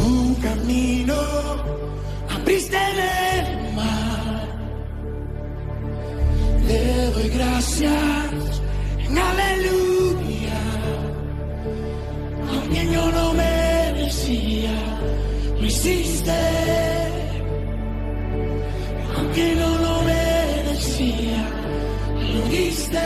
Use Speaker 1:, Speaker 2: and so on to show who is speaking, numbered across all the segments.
Speaker 1: Un camino abriste en el mar. Le doy gracias en aleluya. Aunque yo no merecía, lo hiciste. Aunque no lo merecía, lo diste.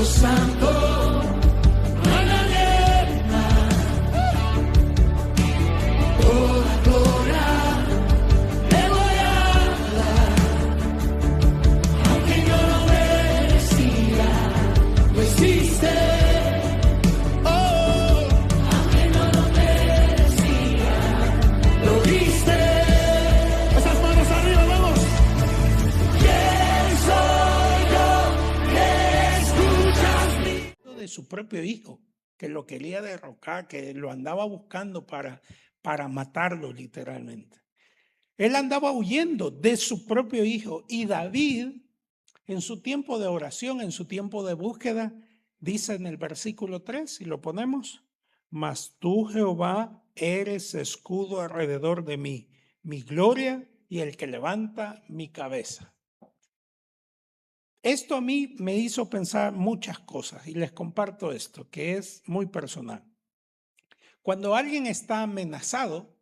Speaker 1: Santo, no hay nadie más. Toda gloria le voy a dar. Aunque yo no merecía, lo hiciste. Oh, aunque no lo merecía, lo diste. Esas manos arriba, vamos. ¿Quién soy yo? De su propio hijo, que lo quería derrocar, que lo andaba buscando para matarlo literalmente. Él andaba huyendo de su propio hijo, y David, en su tiempo de oración, en su tiempo de búsqueda, dice en el versículo 3, si lo ponemos: mas tú, Jehová, eres escudo alrededor de mí, mi gloria y el que levanta mi cabeza. Esto a mí me hizo pensar muchas cosas, y les comparto esto, que es muy personal. Cuando alguien está amenazado,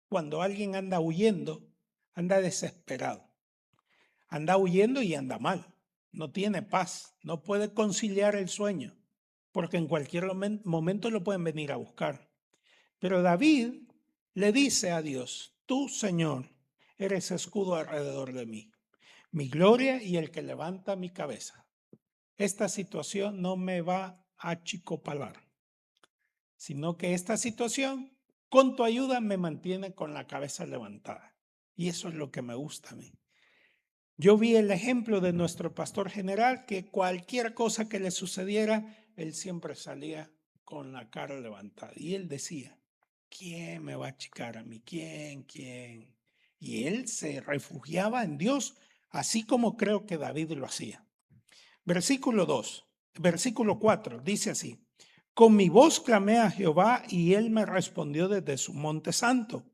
Speaker 1: cuando alguien anda huyendo, anda desesperado. Anda huyendo y anda mal. No tiene paz, no puede conciliar el sueño, porque en cualquier momento lo pueden venir a buscar. Pero David le dice a Dios: tú, Señor, eres escudo alrededor de mí, mi gloria y el que levanta mi cabeza. Esta situación no me va a achicopalar, sino que esta situación, con tu ayuda, me mantiene con la cabeza levantada. Y eso es lo que me gusta a mí. Yo vi el ejemplo de nuestro pastor general, que cualquier cosa que le sucediera, él siempre salía con la cara levantada. Y él decía: ¿quién me va a achicar a mí? ¿Quién? Y él se refugiaba en Dios, así como creo que David lo hacía. Versículo 4, dice así: con mi voz clamé a Jehová y él me respondió desde su monte santo.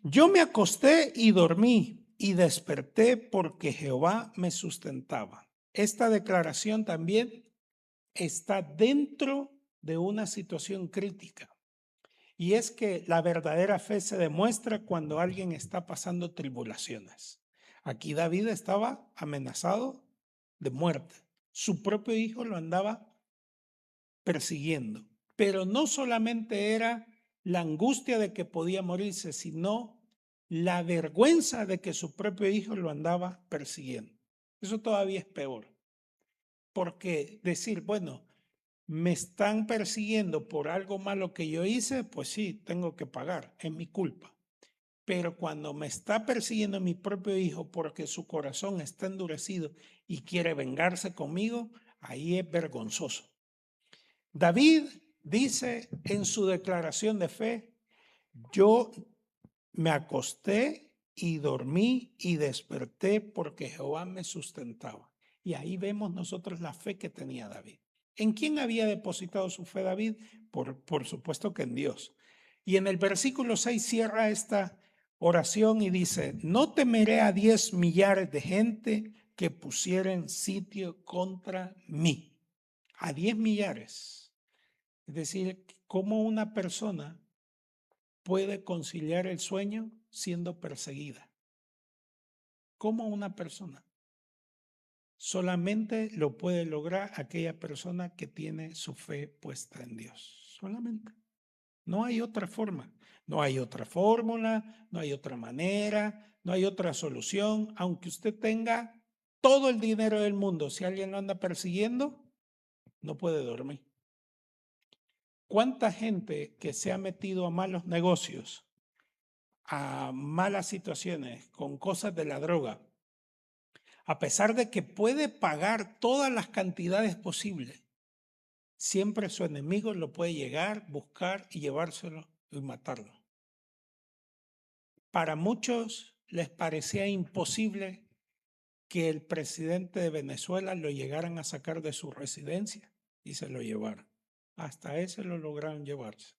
Speaker 1: Yo me acosté y dormí y desperté porque Jehová me sustentaba. Esta declaración también está dentro de una situación crítica. Y es que la verdadera fe se demuestra cuando alguien está pasando tribulaciones. Aquí David estaba amenazado de muerte. Su propio hijo lo andaba persiguiendo. Pero no solamente era la angustia de que podía morirse, sino la vergüenza de que su propio hijo lo andaba persiguiendo. Eso todavía es peor. Porque decir, bueno, me están persiguiendo por algo malo que yo hice, pues sí, tengo que pagar, es mi culpa. Pero cuando me está persiguiendo mi propio hijo porque su corazón está endurecido y quiere vengarse conmigo, ahí es vergonzoso. David dice en su declaración de fe: yo me acosté y dormí y desperté porque Jehová me sustentaba. Y ahí vemos nosotros la fe que tenía David. ¿En quién había depositado su fe David? Por supuesto que en Dios. Y en el versículo 6 cierra esta oración y dice: no temeré a 10 millares de gente que pusieren sitio contra mí. A 10 millares. Es decir, ¿cómo una persona puede conciliar el sueño siendo perseguida? ¿Cómo una persona? Solamente lo puede lograr aquella persona que tiene su fe puesta en Dios. Solamente. No hay otra forma. No hay otra fórmula, no hay otra manera, no hay otra solución. Aunque usted tenga todo el dinero del mundo, si alguien lo anda persiguiendo, no puede dormir. ¿Cuánta gente que se ha metido a malos negocios, a malas situaciones, con cosas de la droga, a pesar de que puede pagar todas las cantidades posibles, siempre su enemigo lo puede llegar, buscar y llevárselo y matarlo? Para muchos les parecía imposible que el presidente de Venezuela lo llegaran a sacar de su residencia y se lo llevaran. Hasta ese lo lograron llevarse.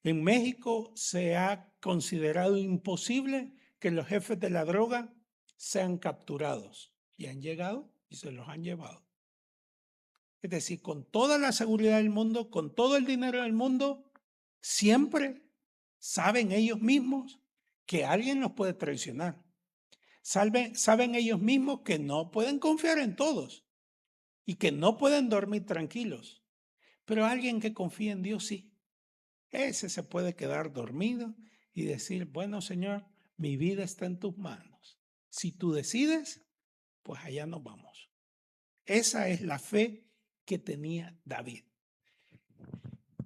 Speaker 1: En México se ha considerado imposible que los jefes de la droga sean capturados y han llegado y se los han llevado. Es decir, con toda la seguridad del mundo, con todo el dinero del mundo, siempre saben ellos mismos que alguien los puede traicionar. Saben ellos mismos que no pueden confiar en todos y que no pueden dormir tranquilos. Pero alguien que confía en Dios sí. Ese se puede quedar dormido y decir, bueno, Señor, mi vida está en tus manos. Si tú decides, pues allá nos vamos. Esa es la fe que tenía David.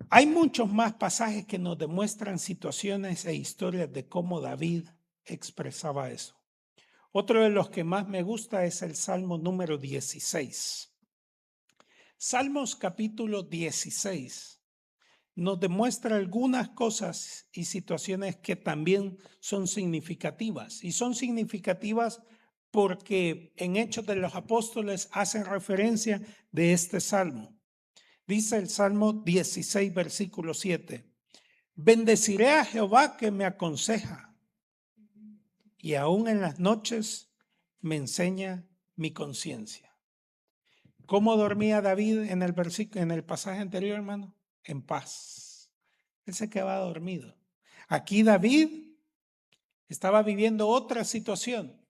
Speaker 1: Hay muchos más pasajes que nos demuestran situaciones e historias de cómo David expresaba eso. Otro de los que más me gusta es el Salmo número 16. Salmos capítulo 16 nos demuestra algunas cosas y situaciones que también son significativas. Y son significativas porque en Hechos de los Apóstoles hacen referencia de este salmo. Dice el Salmo 16, versículo 7. Bendeciré a Jehová que me aconseja, y aún en las noches me enseña mi conciencia. ¿Cómo dormía David en el pasaje anterior, hermano? En paz. Él se quedaba dormido. Aquí David estaba viviendo otra situación.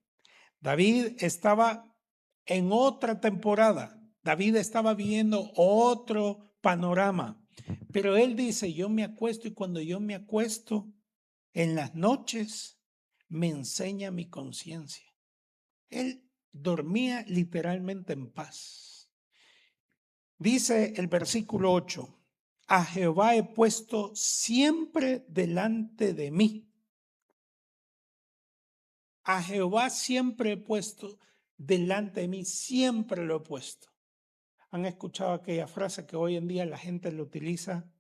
Speaker 1: David estaba en otra temporada. David estaba viviendo otro panorama. Pero él dice, yo me acuesto y cuando yo me acuesto en las noches me enseña mi conciencia. Él dormía literalmente en paz. Dice el versículo 8, a Jehová he puesto siempre delante de mí. A Jehová siempre he puesto delante de mí, siempre lo he puesto. ¿Han escuchado aquella frase que hoy en día la gente lo utiliza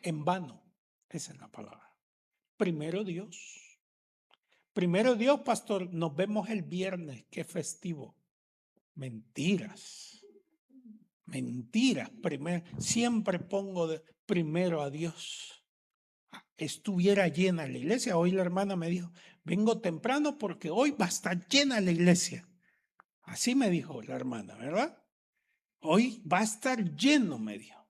Speaker 1: en vano? Esa es la palabra. Primero Dios. Primero Dios, pastor, nos vemos el viernes, qué festivo. Mentiras. Mentiras. Siempre pongo primero a Dios. Estuviera llena la iglesia. Hoy la hermana me dijo, vengo temprano porque hoy va a estar llena la iglesia. Así me dijo la hermana, ¿verdad? Hoy va a estar lleno, me dijo.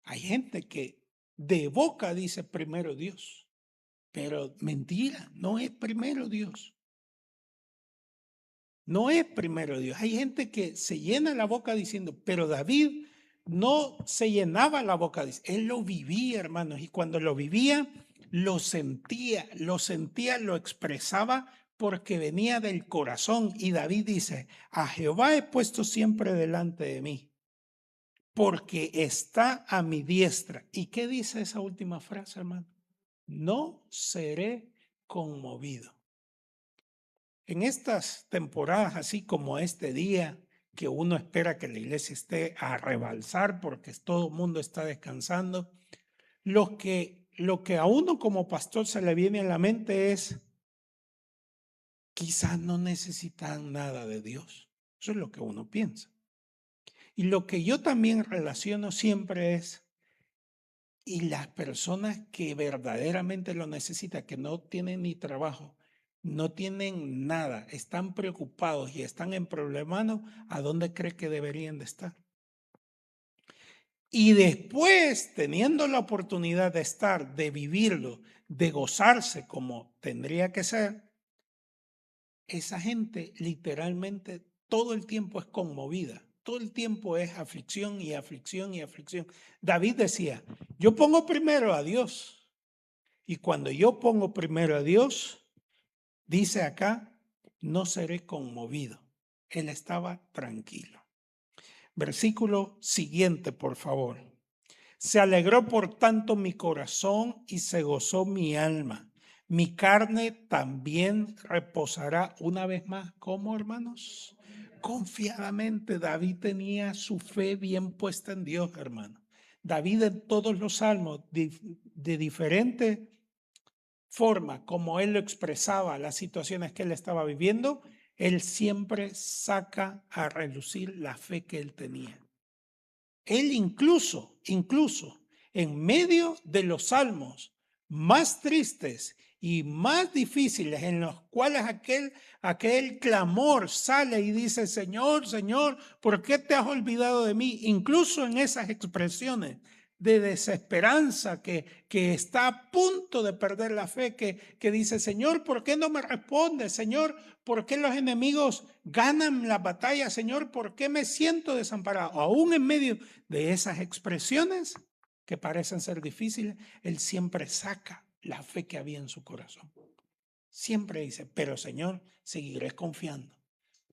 Speaker 1: Hay gente que de boca dice primero Dios, pero mentira, no es primero Dios. No es primero Dios. Hay gente que se llena la boca diciendo, pero David no se llenaba la boca. Él lo vivía, hermanos, y cuando lo vivía, lo sentía, lo expresaba porque venía del corazón. Y David dice, a Jehová he puesto siempre delante de mí, porque está a mi diestra. ¿Y qué dice esa última frase, hermano? No seré conmovido. En estas temporadas, así como este día, que uno espera que la iglesia esté a rebalsar porque todo el mundo está descansando, lo que a uno como pastor se le viene a la mente es, quizás no necesitan nada de Dios. Eso es lo que uno piensa. Y lo que yo también relaciono siempre es, y las personas que verdaderamente lo necesitan, que no tienen ni trabajo, no tienen nada, están preocupados y están en problemas, ¿a dónde cree que deberían de estar? Y después, teniendo la oportunidad de estar, de vivirlo, de gozarse como tendría que ser, esa gente literalmente todo el tiempo es conmovida. Todo el tiempo es aflicción y aflicción y aflicción. David decía, yo pongo primero a Dios. Y cuando yo pongo primero a Dios, Dice acá, no seré conmovido. Él estaba tranquilo. Versículo siguiente, por favor. Se alegró por tanto mi corazón y se gozó mi alma. Mi carne también reposará una vez más. ¿Cómo, hermanos? Confiadamente David tenía su fe bien puesta en Dios, hermano. David en todos los salmos, de diferente forma como él lo expresaba, las situaciones que él estaba viviendo, él siempre saca a relucir la fe que él tenía. Él incluso en medio de los salmos más tristes y más difíciles, en los cuales aquel clamor sale y dice, Señor, Señor, ¿por qué te has olvidado de mí? Incluso en esas expresiones de desesperanza que está a punto de perder la fe, que dice, Señor, ¿por qué no me respondes? Señor, ¿por qué los enemigos ganan la batalla? Señor, ¿por qué me siento desamparado? Aún en medio de esas expresiones que parecen ser difíciles, él siempre saca la fe que había en su corazón. Siempre dice, pero Señor, seguiré confiando.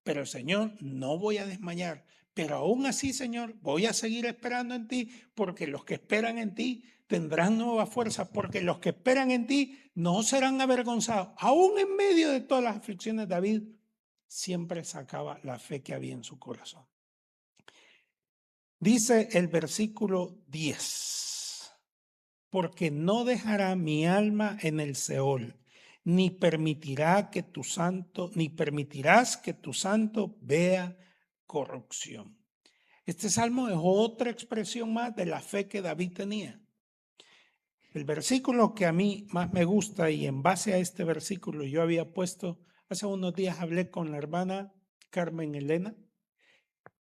Speaker 1: Pero Señor, no voy a desmayar. Pero aún así, Señor, voy a seguir esperando en ti, porque los que esperan en ti tendrán nueva fuerza, porque los que esperan en ti no serán avergonzados. Aún en medio de todas las aflicciones, David siempre sacaba la fe que había en su corazón. Dice el versículo 10, porque no dejará mi alma en el Seol, ni permitirás que tu santo vea corrupción. Este salmo es otra expresión más de la fe que David tenía. El versículo que a mí más me gusta, y en base a este versículo yo había puesto, hace unos días hablé con la hermana Carmen Elena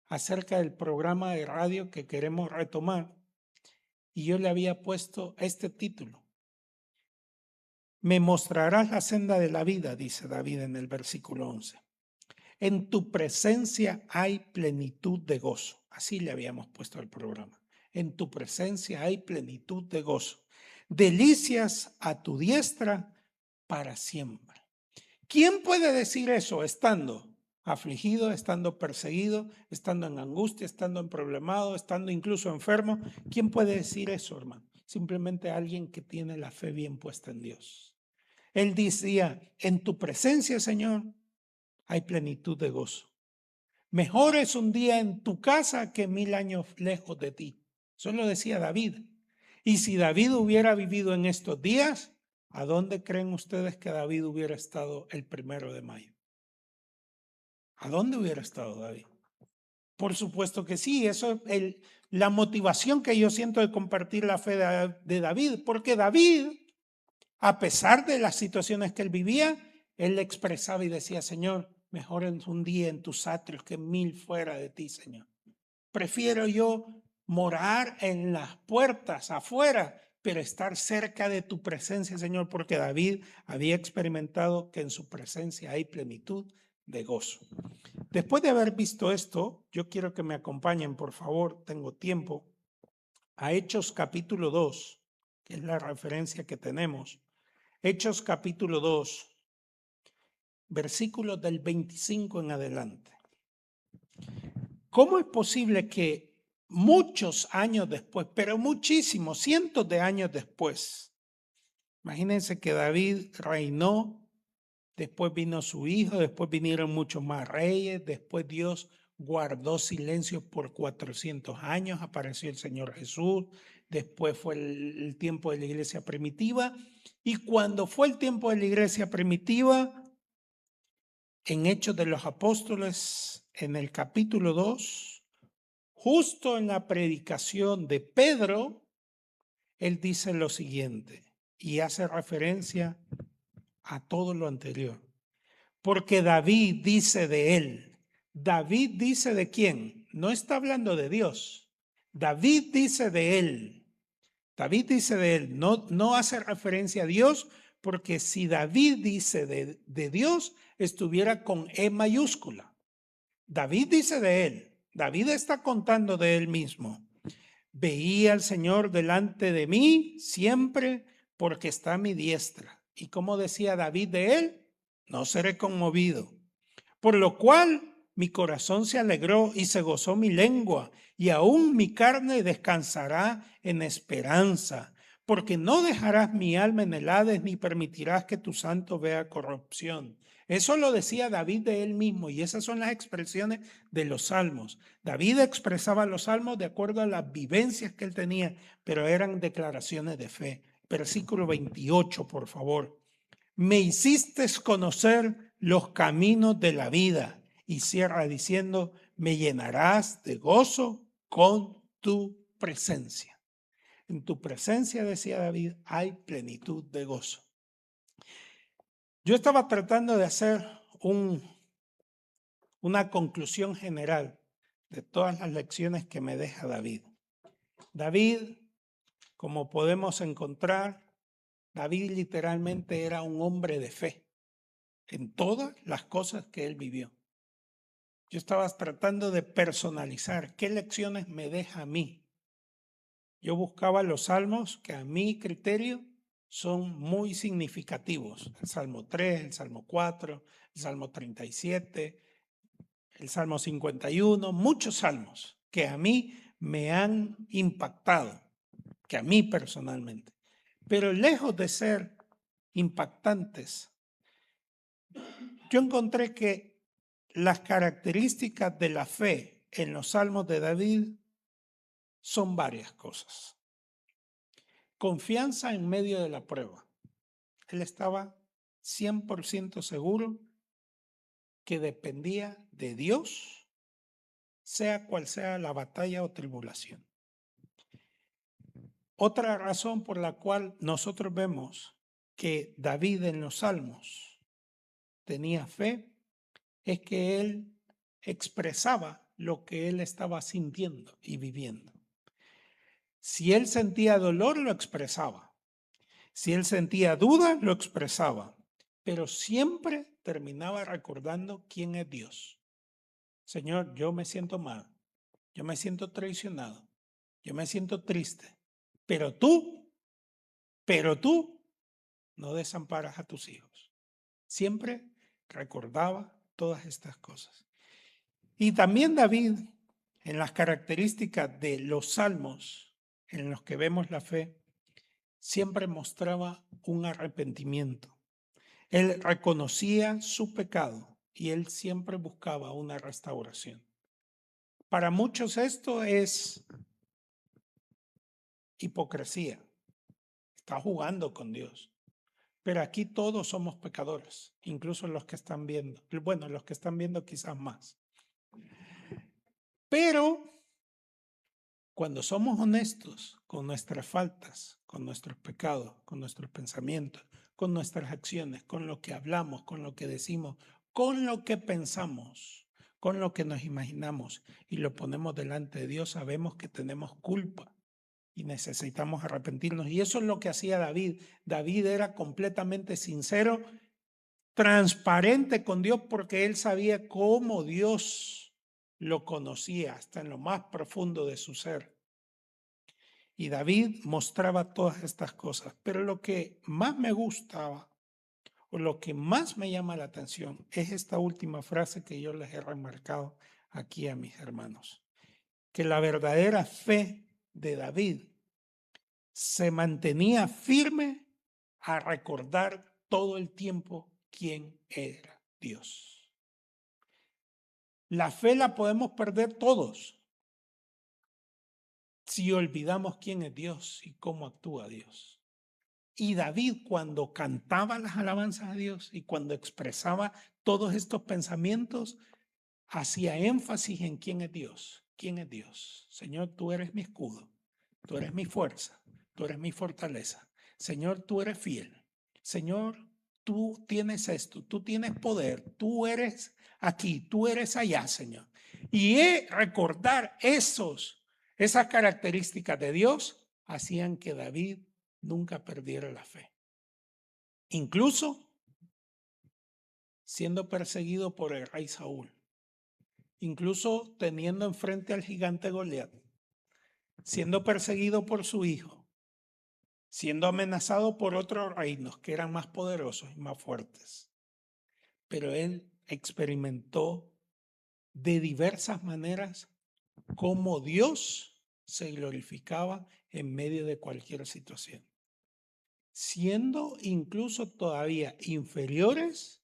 Speaker 1: acerca del programa de radio que queremos retomar, y yo le había puesto este título: me mostrarás la senda de la vida, dice David en el versículo 11. En tu presencia hay plenitud de gozo. Así le habíamos puesto al programa. En tu presencia hay plenitud de gozo. Delicias a tu diestra para siempre. ¿Quién puede decir eso estando afligido, estando perseguido, estando en angustia, estando en problemado, estando incluso enfermo? ¿Quién puede decir eso, hermano? Simplemente alguien que tiene la fe bien puesta en Dios. Él decía, en tu presencia, Señor, hay plenitud de gozo. Mejor es un día en tu casa que 1000 años lejos de ti. Eso lo decía David. Y si David hubiera vivido en estos días, ¿a dónde creen ustedes que David hubiera estado el 1 de mayo? ¿A dónde hubiera estado David? Por supuesto que sí, eso es la motivación que yo siento de compartir la fe de David, porque David, a pesar de las situaciones que él vivía, él expresaba y decía, Señor, mejor es un día en tus atrios que 1000 fuera de ti, Señor. Prefiero yo morar en las puertas afuera, pero estar cerca de tu presencia, Señor, porque David había experimentado que en su presencia hay plenitud de gozo. Después de haber visto esto, yo quiero que me acompañen, por favor, tengo tiempo, a Hechos capítulo 2, que es la referencia que tenemos. Hechos capítulo 2, versículos del 25 en adelante. ¿Cómo es posible que muchos años después, pero muchísimos, cientos de años después, imagínense que David reinó, después vino su hijo, después vinieron muchos más reyes, después Dios guardó silencio por 400 años, apareció el Señor Jesús, después fue el tiempo de la iglesia primitiva, y cuando fue el tiempo de la iglesia primitiva, en Hechos de los Apóstoles, en el capítulo 2, justo en la predicación de Pedro, él dice lo siguiente y hace referencia a todo lo anterior. Porque David dice de él. David dice de quién. No está hablando de Dios. David dice de él. David dice de él. No hace referencia a Dios, porque si David dice de Dios, estuviera con E mayúscula. David dice de él. David está contando de él mismo. Veía al Señor delante de mí siempre porque está a mi diestra. ¿Y cómo decía David de él? no seré conmovido. Por lo cual mi corazón se alegró y se gozó mi lengua, y aún mi carne descansará en esperanza, porque no dejarás mi alma en el Hades, ni permitirás que tu santo vea corrupción. Eso lo decía David de él mismo, y esas son las expresiones de los salmos. David expresaba los salmos de acuerdo a las vivencias que él tenía, pero eran declaraciones de fe. Versículo 28, por favor. Me hiciste conocer los caminos de la vida. Y cierra diciendo, me llenarás de gozo con tu presencia. En tu presencia, decía David, hay plenitud de gozo. Yo estaba tratando de hacer una conclusión general de todas las lecciones que me deja David. David, como podemos encontrar, David literalmente era un hombre de fe en todas las cosas que él vivió. Yo estaba tratando de personalizar qué lecciones me deja a mí. Yo buscaba los salmos que a mi criterio son muy significativos. El Salmo 3, el Salmo 4, el Salmo 37, el Salmo 51, muchos salmos que a mí me han impactado, que a mí personalmente. Pero lejos de ser impactantes, yo encontré que las características de la fe en los salmos de David son varias cosas. Confianza en medio de la prueba. Él estaba 100% seguro que dependía de Dios, sea cual sea la batalla o tribulación. Otra razón por la cual nosotros vemos que David en los salmos tenía fe es que él expresaba lo que él estaba sintiendo y viviendo. Si él sentía dolor, lo expresaba. Si él sentía duda, lo expresaba. Pero siempre terminaba recordando quién es Dios. Señor, yo me siento mal. Yo me siento traicionado. Yo me siento triste. Pero tú no desamparas a tus hijos. Siempre recordaba todas estas cosas. Y también David, en las características de los salmos en los que vemos la fe, siempre mostraba un arrepentimiento. Él reconocía su pecado y él siempre buscaba una restauración. Para muchos esto es hipocresía. Está jugando con Dios. Pero aquí todos somos pecadores, incluso los que están viendo. Bueno, los que están viendo quizás más. Pero cuando somos honestos con nuestras faltas, con nuestros pecados, con nuestros pensamientos, con nuestras acciones, con lo que hablamos, con lo que decimos, con lo que pensamos, con lo que nos imaginamos y lo ponemos delante de Dios, sabemos que tenemos culpa y necesitamos arrepentirnos. Y eso es lo que hacía David. David era completamente sincero, transparente con Dios porque él sabía cómo Dios lo conocía hasta en lo más profundo de su ser. Y David mostraba todas estas cosas. Pero lo que más me gustaba o lo que más me llama la atención es esta última frase que yo les he remarcado aquí a mis hermanos. Que la verdadera fe de David se mantenía firme a recordar todo el tiempo quién era Dios. La fe la podemos perder todos si olvidamos quién es Dios y cómo actúa Dios. Y David, cuando cantaba las alabanzas a Dios y cuando expresaba todos estos pensamientos, hacía énfasis en quién es Dios. ¿Quién es Dios? Señor, tú eres mi escudo, tú eres mi fuerza, tú eres mi fortaleza. Señor, tú eres fiel. Señor, tú tienes esto, tú tienes poder, tú eres aquí, tú eres allá, Señor. Y recordar esas características de Dios hacían que David nunca perdiera la fe. Incluso siendo perseguido por el rey Saúl. Incluso teniendo enfrente al gigante Goliat, siendo perseguido por su hijo, siendo amenazado por otros reinos que eran más poderosos y más fuertes. pero él experimentó de diversas maneras cómo Dios se glorificaba en medio de cualquier situación, siendo incluso todavía inferiores,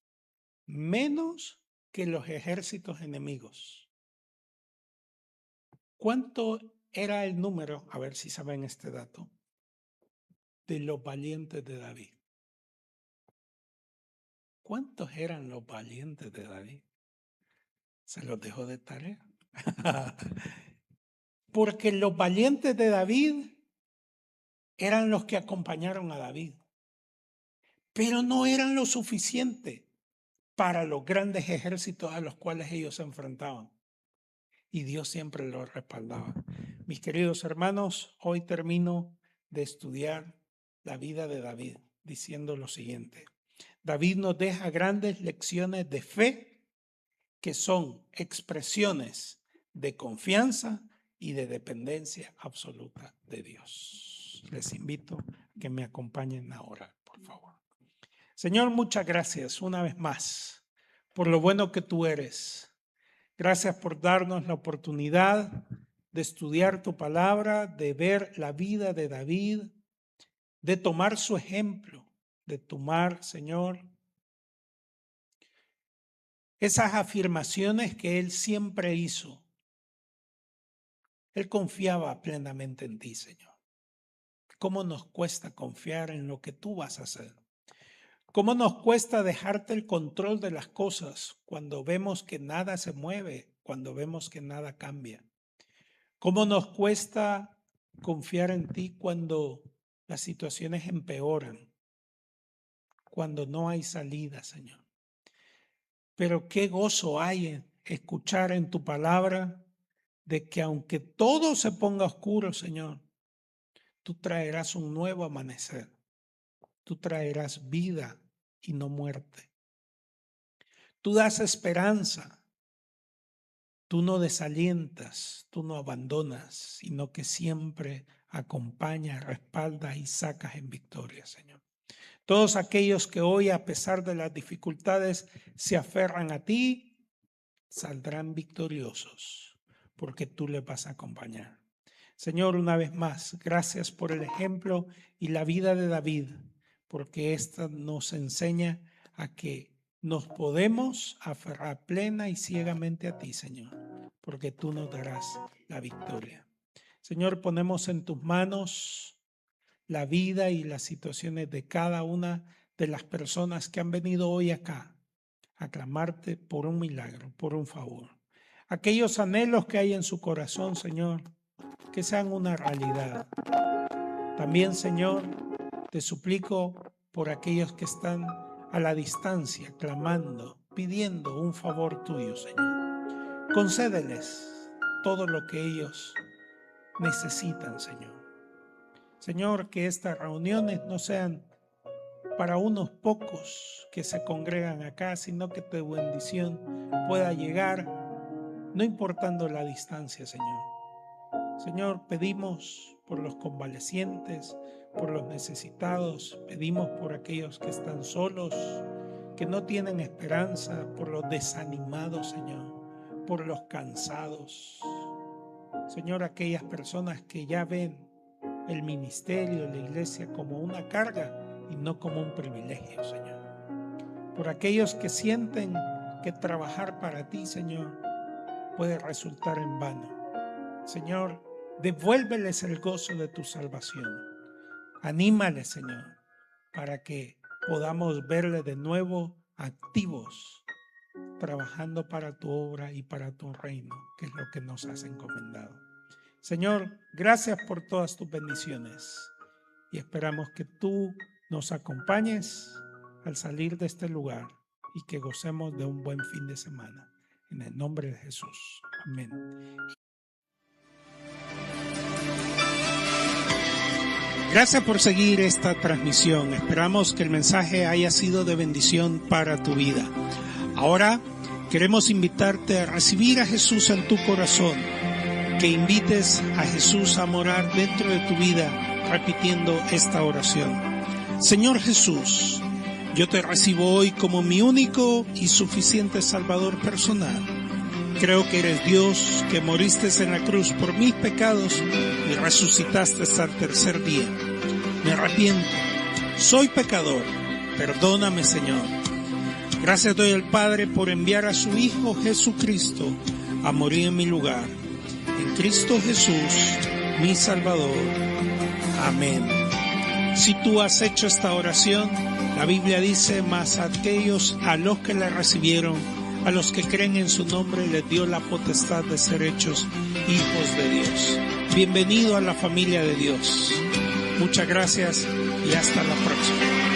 Speaker 1: menos que los ejércitos enemigos. ¿Cuánto era el número, a ver si saben este dato, de los valientes de David? ¿Cuántos eran los valientes de David? Se los dejo de tarea. Porque los valientes de David eran los que acompañaron a David, pero no eran lo suficiente para los grandes ejércitos a los cuales ellos se enfrentaban. Y Dios siempre los respaldaba. Mis queridos hermanos, hoy termino de estudiar la vida de David diciendo lo siguiente. David nos deja grandes lecciones de fe que son expresiones de confianza y de dependencia absoluta de Dios. Les invito a que me acompañen ahora, por favor. Señor, muchas gracias una vez más por lo bueno que tú eres. Gracias por darnos la oportunidad de estudiar tu palabra, de ver la vida de David, de tomar su ejemplo, de tomar, Señor, esas afirmaciones que él siempre hizo. Él confiaba plenamente en ti, Señor. ¿Cómo nos cuesta confiar en lo que tú vas a hacer? ¿Cómo nos cuesta dejarte el control de las cosas cuando vemos que nada se mueve, cuando vemos que nada cambia? ¿Cómo nos cuesta confiar en ti cuando las situaciones empeoran, cuando no hay salida, Señor? Pero qué gozo hay en escuchar en tu palabra de que aunque todo se ponga oscuro, Señor, tú traerás un nuevo amanecer. Tú traerás vida y no muerte. Tú das esperanza. Tú no desalientas, tú no abandonas, sino que siempre acompañas, respaldas y sacas en victoria, Señor. Todos aquellos que hoy, a pesar de las dificultades, se aferran a ti, saldrán victoriosos, porque tú les vas a acompañar. Señor, una vez más, gracias por el ejemplo y la vida de David, porque esta nos enseña a que nos podemos aferrar plena y ciegamente a ti, Señor, porque tú nos darás la victoria. Señor, ponemos en tus manos la vida y las situaciones de cada una de las personas que han venido hoy acá a clamarte por un milagro, por un favor. Aquellos anhelos que hay en su corazón, Señor, que sean una realidad. También, Señor, te suplico por aquellos que están a la distancia, clamando, pidiendo un favor tuyo, Señor. Concédeles todo lo que ellos necesitan, Señor. Señor, que estas reuniones no sean para unos pocos que se congregan acá, sino que tu bendición pueda llegar, no importando la distancia, Señor. Señor, pedimos por los convalecientes, por los necesitados, pedimos por aquellos que están solos, que no tienen esperanza, por los desanimados, Señor, por los cansados. Señor, aquellas personas que ya ven el ministerio, la iglesia como una carga y no como un privilegio, Señor. Por aquellos que sienten que trabajar para ti, Señor, puede resultar en vano. Señor, devuélveles el gozo de tu salvación. Anímales, Señor, para que podamos verle de nuevo activos, trabajando para tu obra y para tu reino, que es lo que nos has encomendado. Señor, gracias por todas tus bendiciones y esperamos que tú nos acompañes al salir de este lugar y que gocemos de un buen fin de semana. En el nombre de Jesús. Amén. Gracias por seguir esta transmisión. Esperamos que el mensaje haya sido de bendición para tu vida. Ahora queremos invitarte a recibir a Jesús en tu corazón, que invites a Jesús a morar dentro de tu vida repitiendo esta oración. Señor Jesús, Yo te recibo hoy como mi único y suficiente Salvador personal. Creo que eres Dios, que moriste en la cruz por mis pecados y resucitaste hasta el tercer día. Me arrepiento. Soy pecador. Perdóname, Señor. Gracias doy al Padre por enviar a su Hijo Jesucristo a morir en mi lugar. En Cristo Jesús, mi Salvador. Amén. Si tú has hecho esta oración, la Biblia dice, mas a aquellos a los que la recibieron, a los que creen en su nombre, les dio la potestad de ser hechos hijos de Dios. Bienvenido a la familia de Dios. Muchas gracias y hasta la próxima.